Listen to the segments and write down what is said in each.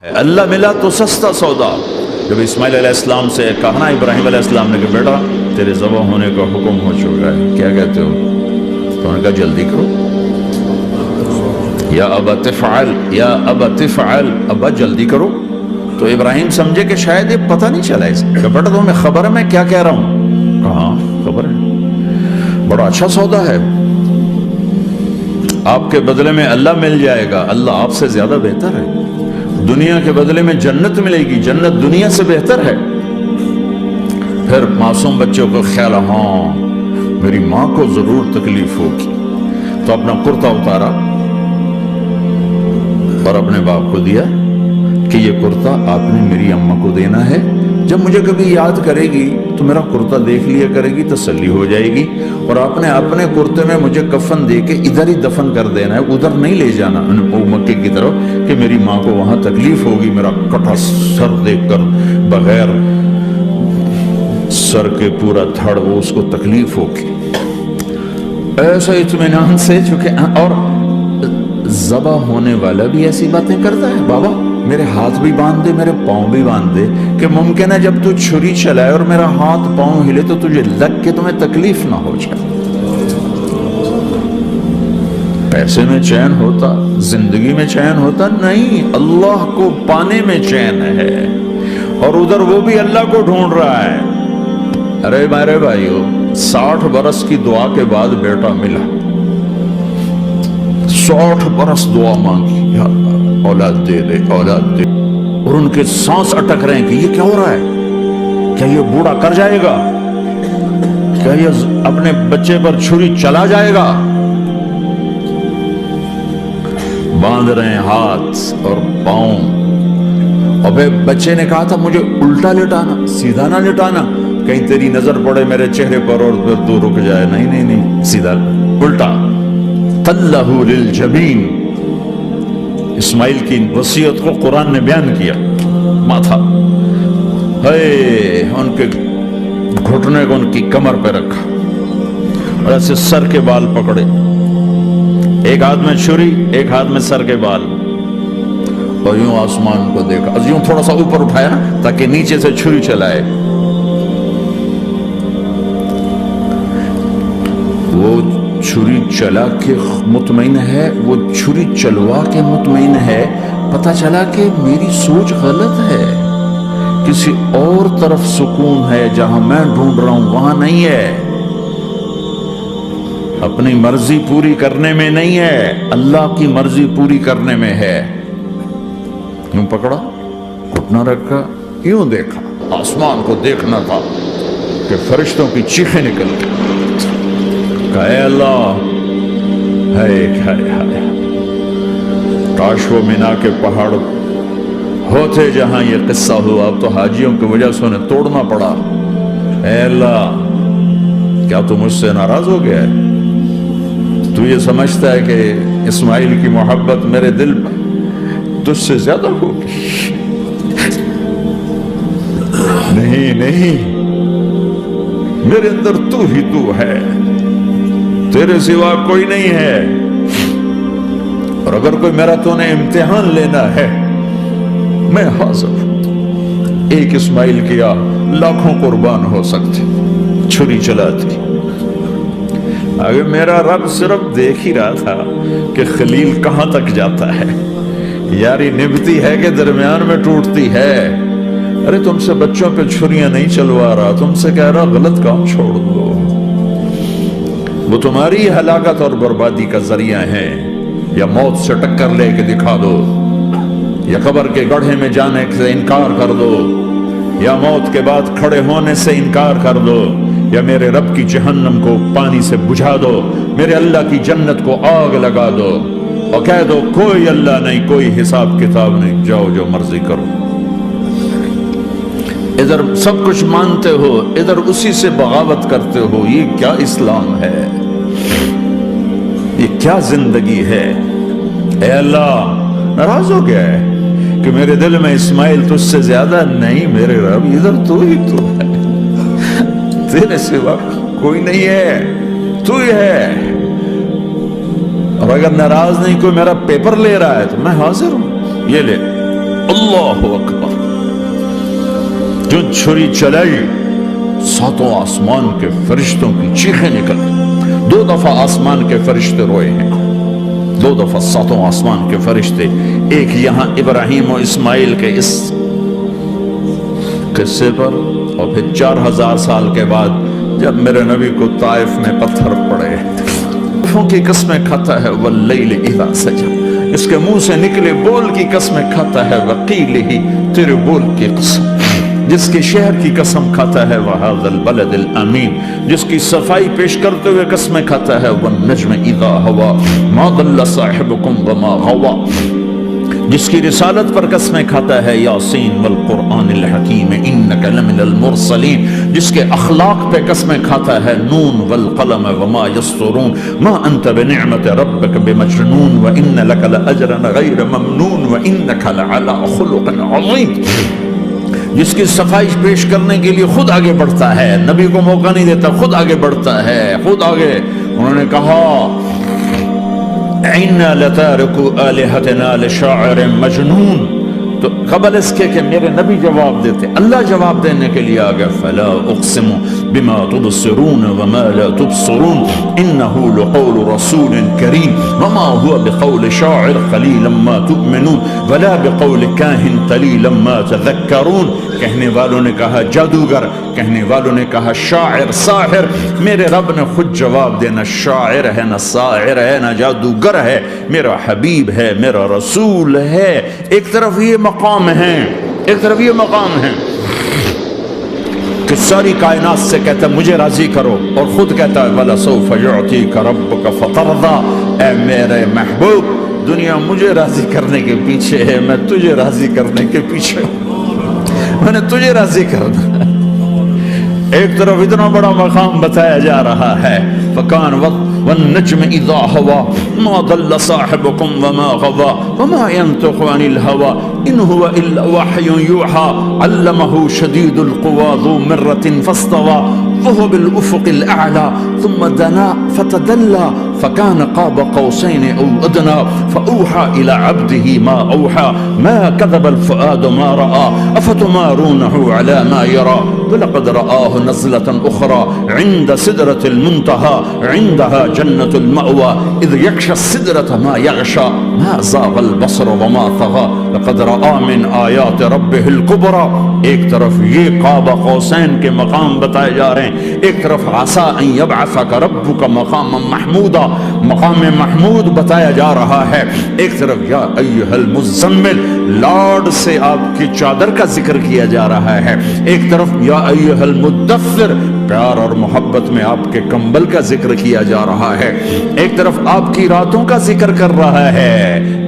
اللہ ملا تو سستا سودا. جب اسماعیل علیہ السلام سے کہا نا ابراہیم علیہ السلام نے کہ بیٹا تیرے ذبح ہونے کا حکم ہو چکا ہے, کیا کہتے ہو؟ تو انہوں نے کہا جلدی کرو. یا ابا تفعل, یا ابا تفعل, ابا جلدی کرو. تو ابراہیم سمجھے کہ شاید یہ پتہ نہیں چلا اسے کہ بیٹا تمہیں خبر ہے میں کیا کہہ رہا ہوں؟ کہاں خبر ہے, بڑا اچھا سودا ہے, آپ کے بدلے میں اللہ مل جائے گا. اللہ آپ سے زیادہ بہتر ہے. دنیا کے بدلے میں جنت ملے گی, جنت دنیا سے بہتر ہے. پھر معصوم بچوں کو خیال, ہاں میری ماں کو ضرور تکلیف ہوگی, تو اپنا کرتا اتارا اور اپنے باپ کو دیا کہ یہ کرتا آپ نے میری اماں کو دینا ہے, جب مجھے کبھی یاد کرے گی تو میرا کرتا دیکھ لیا کرے گی, تسلی ہو جائے گی. اور آپ نے اپنے کرتے میں مجھے کفن دے کے ادھر ہی دفن کر دینا ہے, ادھر نہیں لے جانا مکے کی طرف کہ میری ماں کو وہاں تکلیف ہوگی, میرا کٹا سر دیکھ کر بغیر سر کے پورا دھڑ وہ اس کو تکلیف ہوگی. ایسا اطمینان سے, چونکہ اور ذبح ہونے والا بھی ایسی باتیں کرتا ہے, بابا میرے ہاتھ بھی باندھ دے, میرے پاؤں بھی باندھ دے, کہ ممکن ہے جب تو چھری چلائے اور میرا ہاتھ پاؤں ہلے تو تجھے لگ کے تمہیں تکلیف نہ ہو جائے. پیسے میں چین ہوتا, زندگی میں چین ہوتا نہیں, اللہ کو پانے میں چین ہے. اور ادھر وہ بھی اللہ کو ڈھونڈ رہا ہے. ارے میرے بھائیو, 60 برس کی دعا کے بعد بیٹا ملا, 60 برس دعا مانگی, یا اللہ اولاد دے دے, اولاد دے, اور ان کے سانس اٹک رہے ہیں کہ یہ کیا ہو رہا ہے, کیا یہ بوڑھا کر جائے گا, کیا یہ اپنے بچے پر چھری چلا جائے گا. باندھ رہے ہیں ہاتھ اور پاؤں. اور پھر بچے نے کہا تھا مجھے الٹا لٹانا, سیدھا نہ لٹانا, کہیں تیری نظر پڑے میرے چہرے پر اور پھر تو رک جائے. نہیں نہیں نہیں, سیدھا الٹا. تلہ للجبین, اسماعیل کی وصیت کو قرآن نے بیان کیا. ماتھا ہے ان کے گھٹنے کو ان کی کمر پہ رکھا اور ایسے سر کے بال پکڑے, ایک ہاتھ میں چھری ایک ہاتھ میں سر کے بال, اور یوں آسمان کو دیکھا, یوں تھوڑا سا اوپر اٹھایا نا تاکہ نیچے سے چھری چلائے. وہ چھری چلا کے مطمئن ہے, وہ چھری چلوا کے مطمئن ہے. پتہ چلا کہ میری سوچ غلط ہے, کسی اور طرف سکون ہے, جہاں میں ڈھونڈ رہا ہوں وہاں نہیں ہے. اپنی مرضی پوری کرنے میں نہیں ہے, اللہ کی مرضی پوری کرنے میں ہے. یوں پکڑا, گھٹنا رکھا, یوں دیکھا, آسمان کو دیکھنا تھا کہ فرشتوں کی چیخیں نکل گئی. اے اللہ, کاش وہ مینا کے پہاڑ ہوتے جہاں یہ قصہ ہوا, اب تو حاجیوں کی وجہ سے انہیں توڑنا پڑا. اے اللہ, کیا تو مجھ سے ناراض ہو گیا ہے؟ تو یہ سمجھتا ہے کہ اسماعیل کی محبت میرے دل پر تجھ سے زیادہ ہوگی؟ نہیں نہیں, میرے اندر تو ہی تو ہے, تیرے سوا کوئی نہیں ہے. اور اگر کوئی میرا تو نے امتحان لینا ہے میں حاضر ہوں. ایک اسماعیل کیا لاکھوں قربان ہو سکتے, چھری چلاتی. اگر میرا رب صرف دیکھ ہی رہا تھا کہ خلیل کہاں تک جاتا ہے, یاری نبھتی ہے کہ درمیان میں ٹوٹتی ہے. ارے تم سے بچوں پہ چھریاں نہیں چلوا رہا, تم سے کہہ رہا غلط کام چھوڑ دو. وہ تمہاری ہلاکت اور بربادی کا ذریعہ ہیں. یا موت سے ٹکر لے کے دکھا دو, یا قبر کے گڑھے میں جانے سے انکار کر دو, یا موت کے بعد کھڑے ہونے سے انکار کر دو, یا میرے رب کی جہنم کو پانی سے بجھا دو, میرے اللہ کی جنت کو آگ لگا دو, اور کہہ دو کوئی اللہ نہیں, کوئی حساب کتاب نہیں, جاؤ جو مرضی کرو. ادھر سب کچھ مانتے ہو, ادھر اسی سے بغاوت کرتے ہو. یہ کیا اسلام ہے؟ یہ کیا زندگی ہے؟ اے اللہ, ناراض ہو گیا ہے کہ میرے دل میں اسماعیل تجھ سے زیادہ نہیں. میرے رب ادھر تو ہی تو ہے, تیرے سوا کوئی نہیں ہے, تو ہی ہے. اور اگر ناراض نہیں کوئی میرا پیپر لے رہا ہے تو میں حاضر ہوں, یہ لے. اللہ اکبر. جو چھری چلائی ساتوں آسمان کے فرشتوں کی چیخیں نکل. 2 دفعہ آسمان کے فرشتے روئے ہیں, 2 دفعہ ساتوں آسمان کے فرشتے. ایک یہاں ابراہیم و اسماعیل کے اس قصے پر, اور پھر 4000 سال کے بعد جب میرے نبی کو طائف میں پتھر پڑے. کی قسمیں کھاتا ہے واللیل اذا سجا, اس کے منہ سے نکلے بول کی قسمیں کھاتا ہے وقیل ہی, تیرے بول کی قسم. جس کے شہر کی قسم کھاتا ہے وہذا البلد الامین, جس کی صفائی پیش کرتے ہوئے قسمیں کھاتا ہے والنجم اذا ہوا ما ضل صاحبکم وما غوا, جس کی رسالت پر قسمیں کھاتا ہے یاسین والقرآن الحکیم انک لمن المرسلین, جس کے اخلاق پہ قسمیں کھاتا ہے نون والقلم وما یسطرون ما انت بنعمت ربک بمجنون وان لک لاجرا غیر ممنون وانک لعلی خلق عظیم, جس کی صفائی پیش کرنے کے لیے خود آگے بڑھتا ہے, نبی کو موقع نہیں دیتا, خود آگے بڑھتا ہے, خود آگے. انہوں نے کہا اِنَّا لَتَارِكُ آلِهَتِنَا لِشَاعِرٍ مَجْنُونَ, تو قبل اس کے کہ میرے نبی جواب دیتے, اللہ جواب دینے کے لیے آگے فَلَا أُقْسِمُ بِمَا تُبْصِرُونَ وَمَا لَا تُبْصِرُونَ إِنَّهُ لَقَوْلُ رَسُولٍ كَرِيمٍ وَمَا هُوَ بِقَوْلِ شَاعِرٍ قَلِيلًا مَا تُؤْمِنُونَ وَلَا بِقَوْلِ كَاهِنٍ قَلِيلًا مَا تَذَكَّرُونَ. کہنے والوں نے کہا جادوگر, کہنے والوں نے کہا شاعر, ساحر. میرے رب نے خود جواب دینا, شاعر ہے نہ ساحر ہے نہ جادوگر ہے, میرا حبیب ہے, میرا رسول ہے. ایک طرف یہ مقام ہے, ایک طرف یہ مقام ہے کہ ساری کائنات سے کہتا ہے مجھے راضی کرو, اور خود کہتا ہے وَلَسَوْفَ يُعْطِيكَ رَبُّكَ فَتَرْضَىٰ, اے میرے محبوب دنیا مجھے راضی کرنے کے پیچھے ہے, میں تجھے راضی کرنے کے پیچھے ہوں, میں نے تجھے راضی کرنا. ایک طرف اتنا بڑا مقام بتایا جا رہا ہے فَكَانَ وَالنَّجْمِ إِذَا هَوَىٰ مَا ضَلَّ صَاحِبُكُمْ وَمَا غَوَىٰ وَمَا يَنطِقُ عَنِ الْهَوَىٰ إِنْ هُوَ إِلَّا وَحْيٌ يُوحَىٰ عَلَّمَهُ شَدِيدُ الْقُوَىٰ ذُو مِرَّةٍ فَاسْتَوَىٰ وَهُوَ بِالْأُفُقِ الْأَعْلَىٰ ثُمَّ دَنَا فَتَدَلَّىٰ فَكَانَ قَابَ قَوْسَيْنِ أَوْ أَدْنَىٰ فَأَوْحَىٰ إِلَىٰ عَبْدِهِ مَا أَوْحَىٰ مَا كَذَبَ الْفُؤَادُ مَا رَأَىٰ أَفَتُمَارُونَهُ عَلَىٰ مَا يَرَىٰ وَلَقَدْ رَآهُ نَزْلَةً أُخْرَىٰ عِندَ سِدْرَةِ الْمُنتَهَىٰ عِندَهَا جَنَّةُ الْمَأْوَىٰ إِذْ يَغْشَى السِّدْرَةَ مَا يَغْشَىٰ مَا زَاغَ الْبَصَرُ وَمَا طَغَىٰ لَقَدْ رَآ مِنْ آيَاتِ رَبِّهِ الْكُبْرَىٰ. ایک طرف یہ قاب قوسین کے مقام بتائے جا رہے ہیں, ایک طرف عَسَىٰ أَن يَبْعَثَكَ رَبُّكَ مَقَامًا مَحْمُودًا, مقام محمود بتایا جا رہا ہے. ایک طرف یا ایھا المزمل, لاڈ سے آپ کی چادر کا ذکر کیا جا رہا ہے. ایک طرف یا ایھا المدثر, پیار اور محبت میں آپ کے کمبل کا ذکر کیا جا رہا ہے. ایک طرف آپ کی راتوں کا ذکر کر رہا ہے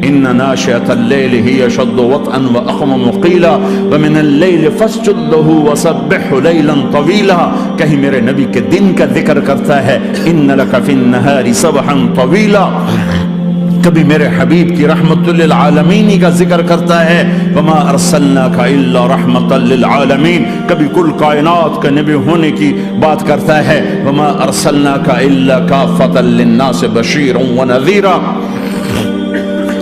ان ناشئۃ اللیل ہی اشد وطئا واقوم قیلا ومن اللیل فاسجد لہ وسبحہ لیلا طویلا. کہیں میرے نبی کے دن کا ذکر کرتا ہے ان لک فی النہار سبحا طویلا, کبھی میرے حبیب کی رحمت للعالمین کا ذکر کرتا ہے وما ارسلناک الا رحمت للعالمین, کبھی کل کائنات کا نبی ہونے کی بات کرتا ہے وما ارسلناک الا کافۃ للناس بشیرا ونذیرا.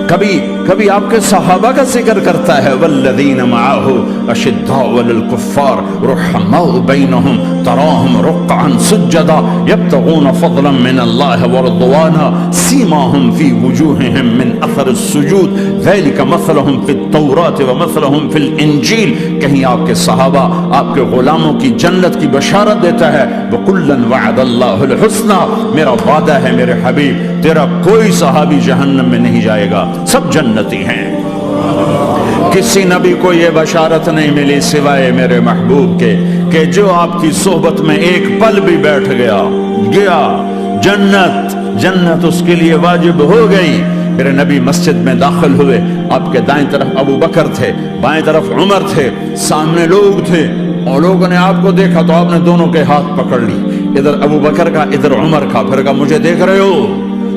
کبھی آپ کے صحابہ کا ذکر کرتا ہے والذین معہ اشداء علی الکفار رحماء بینہم تراہم رکعا سجدا یبتغون فضلا من اللہ ورضوانا سیماہم فی وجوہہم من اثر السجود ذلک مثلہم فی التوراۃ ومثلہم فی الانجیل. کہیں آپ کے صحابہ آپ کے غلاموں کی جنت کی بشارت دیتا ہے وکلا وعد اللہ الحسنى, میرا وعدہ ہے میرے حبیب تیرا کوئی صحابی جہنم میں نہیں جائے گا, سب جنتی ہیں. کسی نبی کو یہ بشارت نہیں ملی سوائے میرے محبوب کے کہ جو آپ کی صحبت میں ایک پل بھی بیٹھ گیا جنت اس کے لیے واجب ہو گئی. میرے نبی مسجد میں داخل ہوئے, آپ کے دائیں طرف ابو بکر تھے, بائیں طرف عمر تھے, سامنے لوگ تھے, اور لوگوں نے آپ کو دیکھا تو آپ نے دونوں کے ہاتھ پکڑ لی, ادھر ابو بکر کا ادھر عمر کا, پھر کہا مجھے دیکھ رہے ہو؟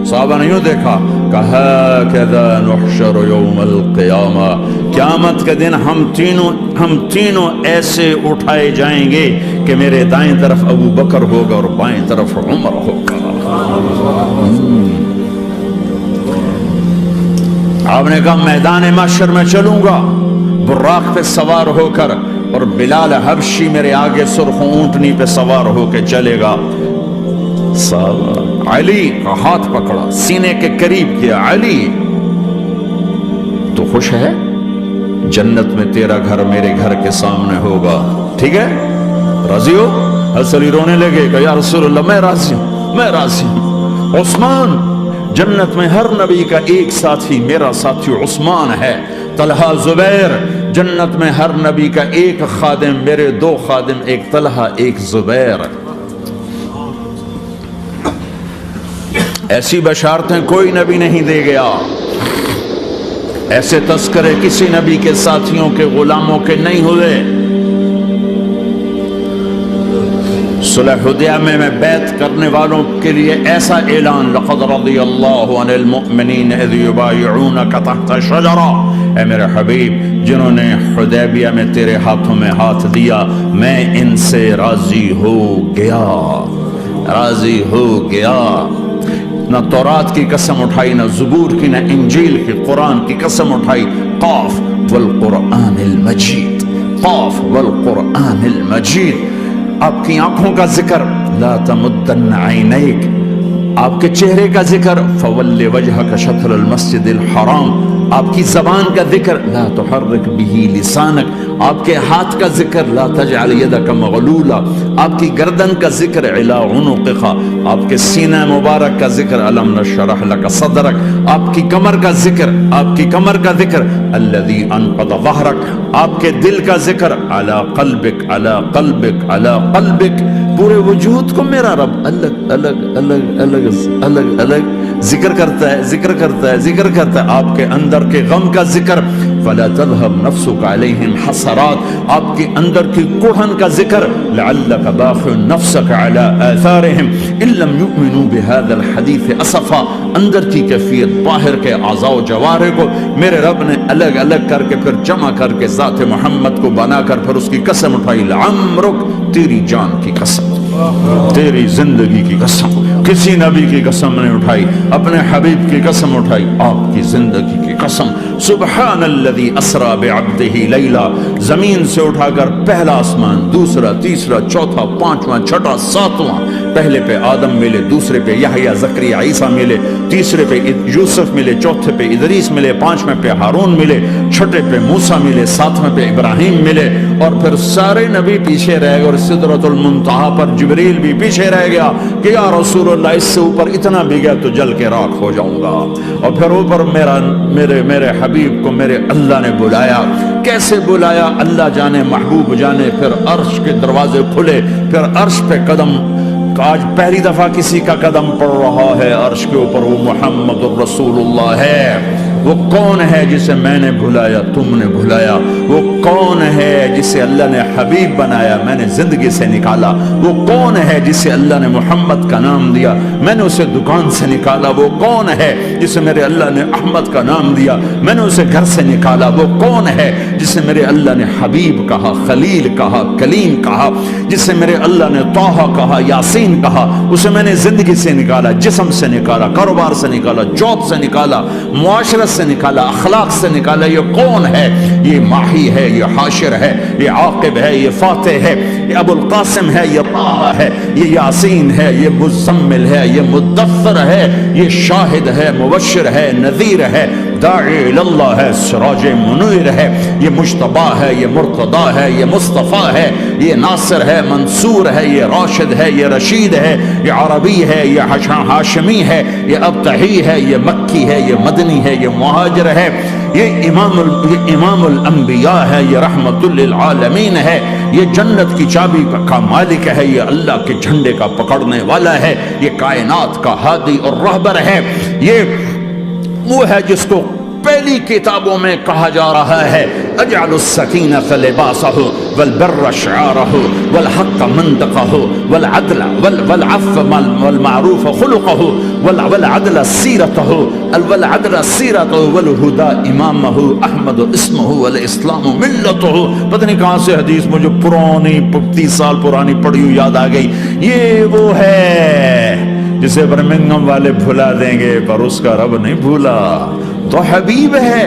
صحابہ نے یوں دیکھا, کہا کذا نحشر یوم القیامہ, قیامت کے دن ہم تینوں ایسے اٹھائے جائیں گے کہ میرے دائیں طرف ابو بکر ہوگا اور بائیں طرف عمر ہوگا. آپ نے کہا میدان محشر میں چلوں گا, براق پہ سوار ہو کر، اور بلال حبشی میرے آگے سرخ اونٹنی پہ سوار ہو کے چلے گا۔ علی کا ہاتھ پکڑا، سینے کے قریب کیا، علی تو خوش ہے؟ جنت میں تیرا گھر میرے گھر کے سامنے ہوگا، ٹھیک ہے؟ راضی ہو؟ حضرت علی رونے لگے کہ یا رسول اللہ میں راضی ہوں، میں راضی ہوں۔ عثمان، جنت میں ہر نبی کا ایک ساتھی میرا ساتھی عثمان ہے۔ طلحہ، زبیر، جنت میں ہر نبی کا ایک خادم میرے دو خادم، ایک طلحہ ایک زبیر۔ ایسی بشارتیں کوئی نبی نہیں دے گیا، ایسے تذکرے کسی نبی کے ساتھیوں کے غلاموں کے نہیں ہوئے۔ صلح حدیبیہ میں بیعت کرنے والوں کے لیے ایسا اعلان، لقد رضی اللہ عن المؤمنین اذ یبایعونک تحت شجرہ، اے میرے حبیب جنہوں نے حدیبیہ میں تیرے ہاتھوں میں ہاتھ دیا، میں ان سے راضی ہو گیا، راضی ہو گیا۔ نہ تورات کی قسم اٹھائی، نہ زبور کی، نہ انجیل کی، قرآن کی قسم اٹھائی۔ قاف والقرآن المجید، قاف والقرآن المجید۔ آپ کی آنکھوں کا ذکر، لا تمدن عینیک، آپ کے چہرے کا ذکر، فول وجہک شطر المسجد الحرام۔ آپ کی زبان کا ذکر، لا تحرک بہ لسانک، آپ کے ہاتھ کا ذکر، لا تجعل یدک مغلولا، آپ کی گردن کا ذکر، علی عنقک، آپ کے سینہ مبارک کا ذکر، الم نشرح لک صدرک، آپ کی کمر کا ذکر، آپ کی کمر کا ذکر، الذی انقض ظہرک، آپ کے دل کا ذکر، علی قلبک، علی قلبک، علی قلبک۔ پورے وجود کو میرا رب الگ الگ الگ الگ الگ الگ ذکر کرتا ہے، ذکر کرتا ہے، ذکر کرتا ہے۔ آپ کے اندر کے غم کا ذکر، فلا تذهب نفسك عليهم حسرات، آپ کے اندر کی کڑھن کا ذکر، لعلك باخع نفسك على آثارهم ان لم يؤمنوا بهذا الحديث اسفا۔ اندر کی کیفیت، باہر کے اعضاء و جوارح کو میرے رب نے الگ الگ کر کے پھر جمع کر کے ذات محمد کو بنا کر پھر اس کی قسم اٹھائی، لعمرک، تیری جان کی قسم، تیری زندگی کی قسم۔ کسی نبی کی قسم نہیں اٹھائی، اپنے حبیب کی قسم اٹھائی، آپ کی زندگی کی قسم۔ سبحان الذی اسریٰ بعبدہ لیلا، زمین سے اٹھا کر پہلا آسمان، دوسرا، تیسرا، چوتھا، پانچواں، چھٹا، ساتواں۔ پہلے پہ آدم ملے، دوسرے پہ یحییٰ، زکریا، عیسیٰ ملے، تیسرے پہ یوسف ملے، چوتھے پہ ادریس ملے، پانچویں پہ ہارون ملے، چھٹے پہ موسیٰ ملے، ساتویں پہ ابراہیم ملے، اور پھر سارے نبی پیچھے رہ گئے، اور سدرۃ المنتہا پر جبریل بھی پیچھے رہ گیا کہ یا رسول اللہ اس سے اوپر اتنا بھی گیا تو جل کے راکھ ہو جاؤں گا۔ اور پھر اوپر میرے حبیب کو میرے اللہ نے بلایا۔ کیسے بلایا اللہ جانے، محبوب جانے۔ پھر عرش کے دروازے کھلے، پھر عرش پہ قدم، آج پہلی دفعہ کسی کا قدم پڑ رہا ہے عرش کے اوپر، وہ محمد الرسول اللہ ہے۔ وہ کون ہے جسے میں نے بھلایا، تم نے بھلایا؟ وہ کون ہے جسے اللہ نے حبیب بنایا، میں نے زندگی سے نکالا؟ وہ کون ہے جسے اللہ نے محمد کا نام دیا، میں نے اسے دکان سے نکالا؟ وہ کون ہے جسے میرے اللہ نے احمد کا نام دیا، میں نے اسے گھر سے نکالا؟ وہ کون ہے جسے میرے اللہ نے حبیب کہا، خلیل کہا، کلیم کہا، جسے میرے اللہ نے طٰہٰ کہا، یاسین کہا؟ اسے میں نے زندگی سے نکالا، جسم سے نکالا، کاروبار سے نکالا، جاب سے نکالا، معاشرت سے نکالا، اخلاق سے نکالا۔ یہ کون ہے؟ یہ ماہی ہے، یہ حاشر ہے، یہ عاقب ہے، یہ فاتح ہے، یہ ابو القاسم ہے، یہ طٰہٰ ہے، یہ یاسین ہے، یہ مزمل ہے، یہ مدثر ہے، یہ شاہد ہے، مبشر ہے، نذیر ہے، داعی اللہ ہے، سراج منیر ہے، یہ مجتبیٰ ہے، یہ مرتضیٰ ہے، یہ مصطفیٰ ہے، یہ ناصر ہے، منصور ہے، یہ راشد ہے، یہ رشید ہے، یہ عربی ہے، یہ ہاشمی ہے، یہ ابتحی ہے، یہ مکی ہے، یہ مدنی ہے، یہ مہاجر ہے، یہ امام الانبیاء ہے، یہ رحمت للعالمین ہے، یہ جنت کی چابی کا مالک ہے، یہ اللہ کے جھنڈے کا پکڑنے والا ہے، یہ کائنات کا ہادی اور رہبر ہے۔ یہ وہ ہے جس کو پہلی کتابوں میں کہا جا رہا ہے اجعل السکینۃ لباسہ والبر شعارہ والحق منطقہ والعدل والعفو والمعروف خلقہ والعدل سیرتہ والہدى امامہ احمد اسمہ والاسلام ملتہ۔ پتہ نہیں کہاں سے حدیث مجھے پرانی 30 سال پرانی پڑھی ہوئی یاد آ گئی۔ یہ وہ ہے جسے برمنگھم والے بھلا دیں گے پر اس کا رب نہیں بھولا۔ تو حبیب ہے،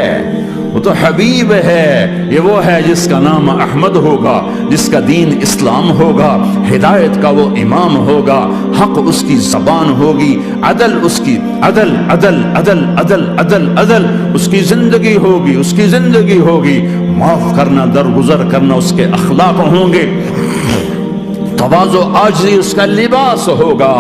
وہ تو حبیب ہے، یہ وہ ہے جس کا نام احمد ہوگا، جس کا دین اسلام ہوگا، ہدایت کا وہ امام ہوگا، حق اس کی زبان ہوگی، عدل اس کی عدل عدل عدل عدل عدل عدل اس کی زندگی ہوگی، اس کی زندگی ہوگی، معاف کرنا، درگزر کرنا اس کے اخلاق ہوں گے، تواضع عاجزی اس کا لباس ہوگا،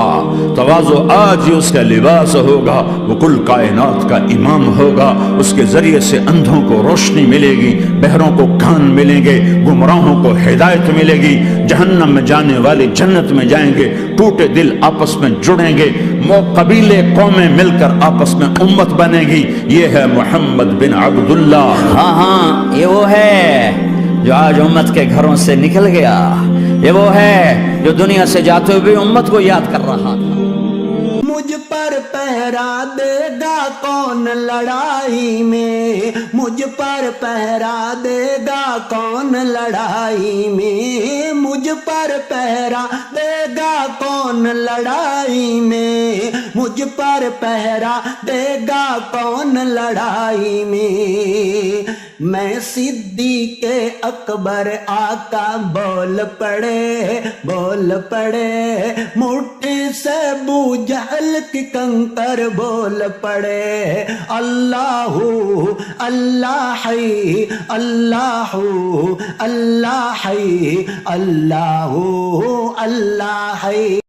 تواضع عاجزی اس کا لباس ہوگا، وہ کل کائنات کا امام ہوگا، اس کے ذریعے سے اندھوں کو روشنی ملے گی، بہروں کو کان ملیں گے، گمراہوں کو ہدایت ملے گی، جہنم میں جانے والے جنت میں جائیں گے، ٹوٹے دل آپس میں جڑیں گے، قبیلے قومیں مل کر آپس میں امت بنے گی۔ یہ ہے محمد بن عبداللہ۔ ہاں ہاں، یہ وہ ہے جو آج امت کے گھروں سے نکل گیا، یہ وہ ہے جو دنیا سے جاتے ہوئے امت کو یاد کر رہا تھا۔ مجھ پر پہرا دے گا کون لڑائی میں، مجھ پر پہرا دے گا کون لڑائی میں، مجھ پر پہرا دے گا کون لڑائی میں، مجھ پر پہرا دے گا کون لڑائی میں، میں صدیق اکبر آقا بول پڑے مٹھی سے ابو جہل کی کنکر بول پڑے، اللہ اللہ حی اللہ اللہ حی اللہ اللہ حی۔